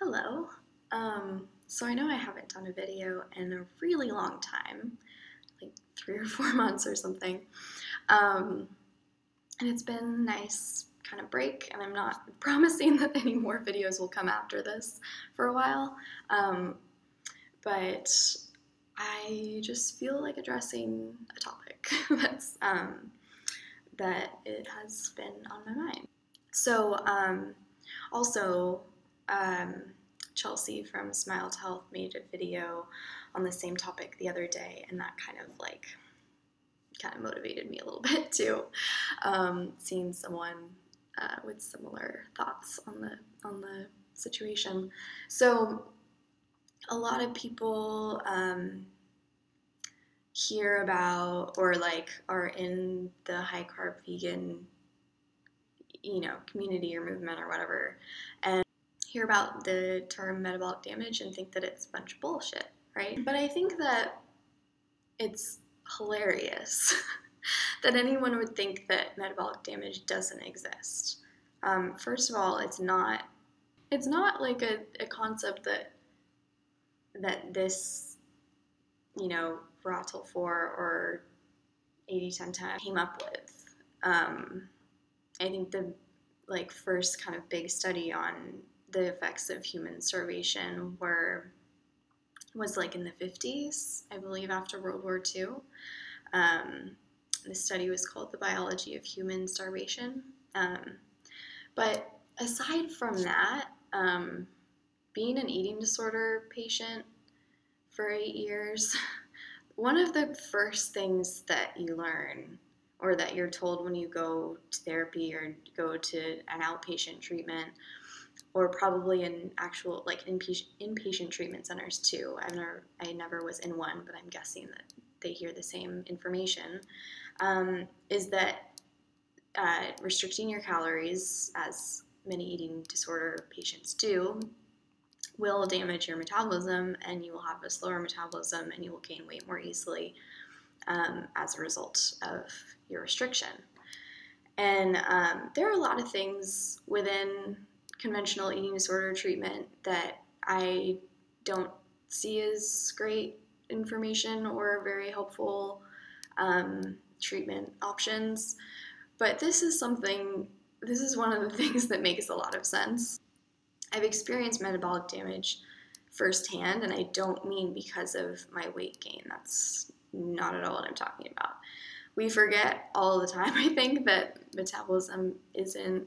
Hello. So I know I haven't done a video in a really long time, like 3 or 4 months or something. And it's been a nice kind of break, and I'm not promising that any more videos will come after this for a while. But I just feel like addressing a topic that it has been on my mind. So, also, Chelsea from Smile to Health made a video on the same topic the other day, and that kind of motivated me a little bit too, seeing someone with similar thoughts on the situation. So a lot of people hear about or are in the high carb vegan community or movement or whatever, and hear about the term metabolic damage and think that it's a bunch of bullshit, right? But I think that it's hilarious that anyone would think that metabolic damage doesn't exist. First of all, it's not like a concept that this, Rattle 4 or 80-10-10 came up with. I think the first kind of big study on the effects of human starvation was in the 50s, I believe, after World War II. The study was called The Biology of Human Starvation. But aside from that, being an eating disorder patient for 8 years, one of the first things that you learn, or that you're told when you go to therapy or go to an outpatient treatment, or probably in actual inpatient treatment centers too. I never was in one, but I'm guessing that they hear the same information, is that restricting your calories, as many eating disorder patients do, will damage your metabolism, and you will have a slower metabolism, and you will gain weight more easily as a result of your restriction. And there are a lot of things within conventional eating disorder treatment that I don't see as great information or very helpful treatment options. But this is one of the things that makes a lot of sense. I've experienced metabolic damage firsthand, and I don't mean because of my weight gain. That's not at all what I'm talking about. We forget all the time, I think, that metabolism isn't,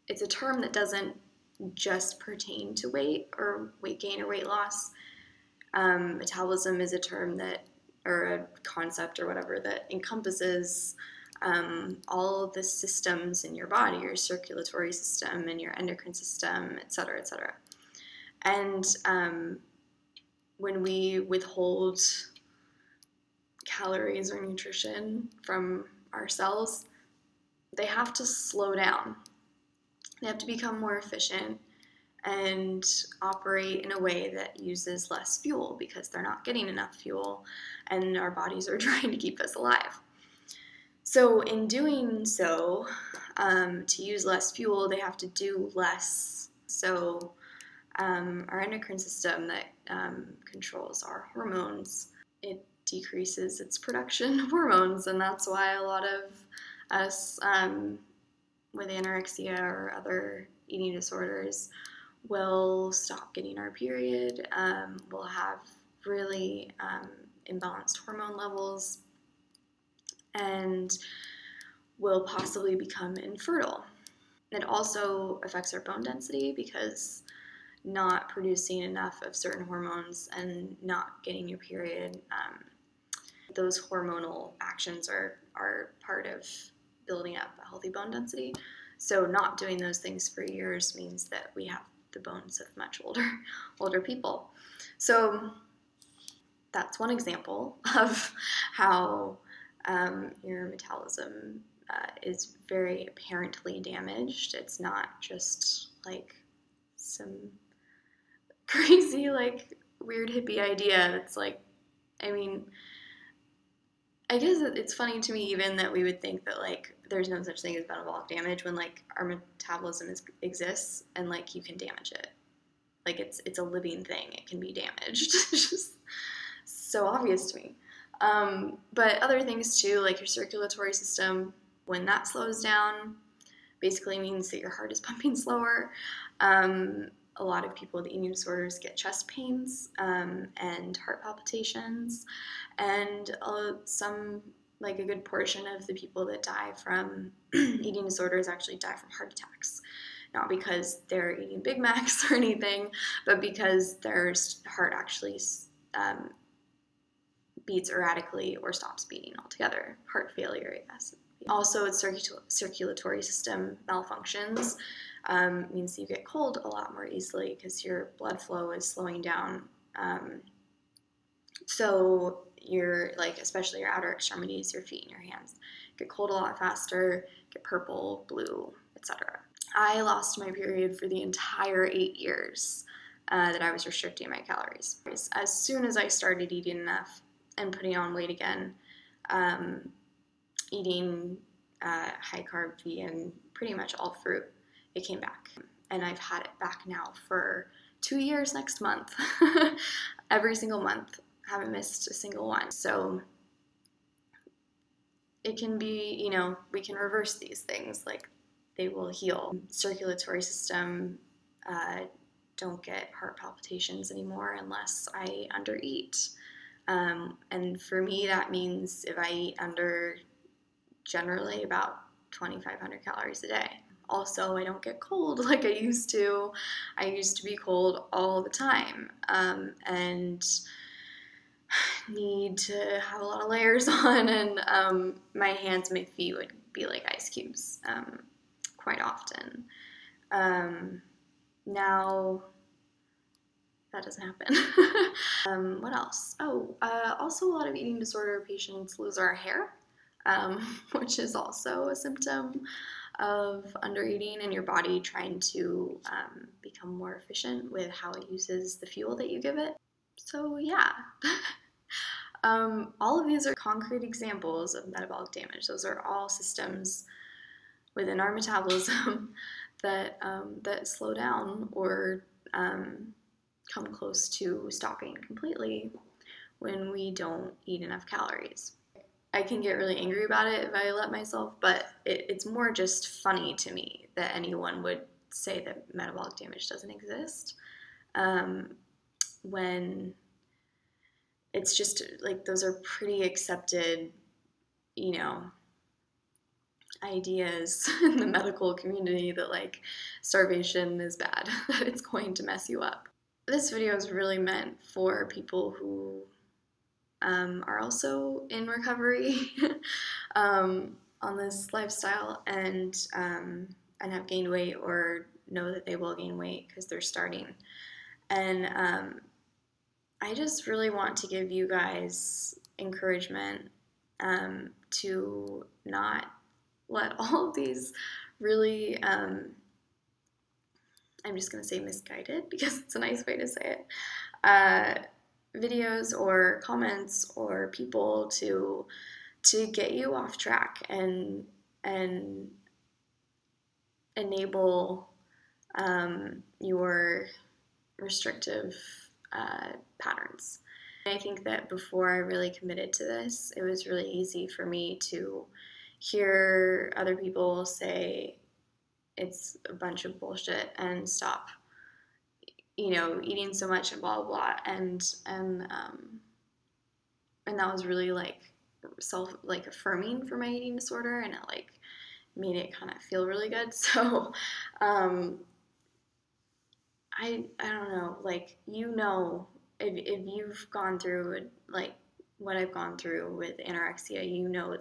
it's a term that doesn't just pertain to weight or weight gain or weight loss. Metabolism is a term or a concept or whatever, that encompasses all of the systems in your body, your circulatory system and your endocrine system, et cetera, et cetera. And when we withhold calories or nutrition from our cells, they have to slow down. They have to become more efficient and operate in a way that uses less fuel, because they're not getting enough fuel and our bodies are trying to keep us alive. So in doing so, to use less fuel, they have to do less. So our endocrine system that controls our hormones, it decreases its production of hormones, and that's why a lot of us with anorexia or other eating disorders will stop getting our period, we'll have really imbalanced hormone levels, and will possibly become infertile. It also affects our bone density, because not producing enough of certain hormones and not getting your period, those hormonal actions are part of building up a healthy bone density. So not doing those things for years means that we have the bones of much older people. So that's one example of how your metabolism is very apparently damaged. It's not just like some crazy, weird hippie idea that's I guess it's funny to me even that we would think that there's no such thing as metabolic damage when like our metabolism exists and like you can damage it. Like it's a living thing. It can be damaged. It's just so obvious to me. But other things too, like your circulatory system, when that slows down, basically means that your heart is pumping slower. A lot of people with eating disorders get chest pains and heart palpitations, and some, like a good portion of the people that die from eating disorders actually die from heart attacks. Not because they're eating Big Macs or anything, but because their heart actually beats erratically or stops beating altogether. Heart failure, I guess. Also, its circulatory system malfunctions. Means you get cold a lot more easily because your blood flow is slowing down. So your, like, especially your outer extremities, your feet and your hands, get cold a lot faster, get purple, blue, etc. I lost my period for the entire 8 years that I was restricting my calories. As soon as I started eating enough and putting on weight again, eating high carb, vegan, pretty much all fruit, it came back. And I've had it back now for 2 years next month. Every single month. Haven't missed a single one. So it can be, you know, we can reverse these things. Like, they will heal. Circulatory system, don't get heart palpitations anymore unless I undereat. And for me, that means if I eat under generally about 2,500 calories a day. Also, I don't get cold like I used to. I used to be cold all the time and need to have a lot of layers on, and my hands and my feet would be like ice cubes quite often. Now, that doesn't happen. What else? Also a lot of eating disorder patients lose our hair, which is also a symptom of undereating and your body trying to become more efficient with how it uses the fuel that you give it. So yeah, all of these are concrete examples of metabolic damage. Those are all systems within our metabolism that slow down or come close to stopping completely when we don't eat enough calories. I can get really angry about it if I let myself, but it's more just funny to me that anyone would say that metabolic damage doesn't exist, when it's just like those are pretty accepted, you know, ideas in the medical community that like starvation is bad, that it's going to mess you up. This video is really meant for people who are also in recovery on this lifestyle and have gained weight or know that they will gain weight because they're starting. And I just really want to give you guys encouragement to not let all of these really, I'm just going to say misguided because it's a nice way to say it, videos or comments or people to get you off track and enable your restrictive patterns. I think that before I really committed to this, it was really easy for me to hear other people say it's a bunch of bullshit and stop, you know, eating so much and blah blah blah, and that was really like affirming for my eating disorder, and it like made it kind of feel really good. So I don't know, like, you know, if you've gone through like what I've gone through with anorexia, you know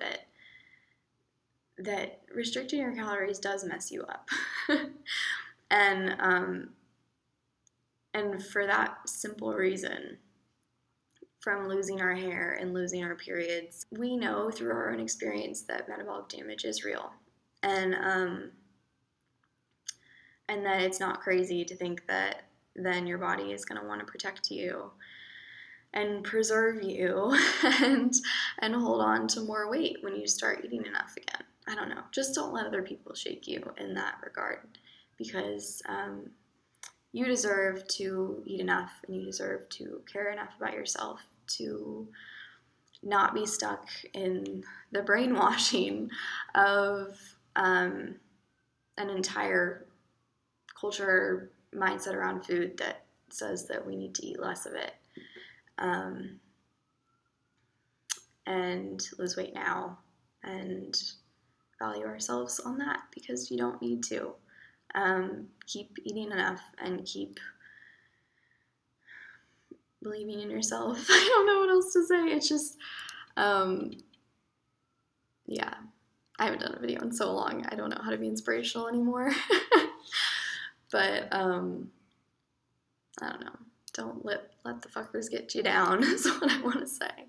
that restricting your calories does mess you up. And for that simple reason, from losing our hair and losing our periods, we know through our own experience that metabolic damage is real. And that it's not crazy to think that then your body is going to want to protect you and preserve you and hold on to more weight when you start eating enough again. I don't know, just don't let other people shake you in that regard, because you deserve to eat enough, and you deserve to care enough about yourself to not be stuck in the brainwashing of an entire culture mindset around food that says that we need to eat less of it, and lose weight now and value ourselves on that, because you don't need to. Keep eating enough and keep believing in yourself. I don't know what else to say. It's just, yeah, I haven't done a video in so long. I don't know how to be inspirational anymore. But, I don't know. Don't let the fuckers get you down is what I want to say.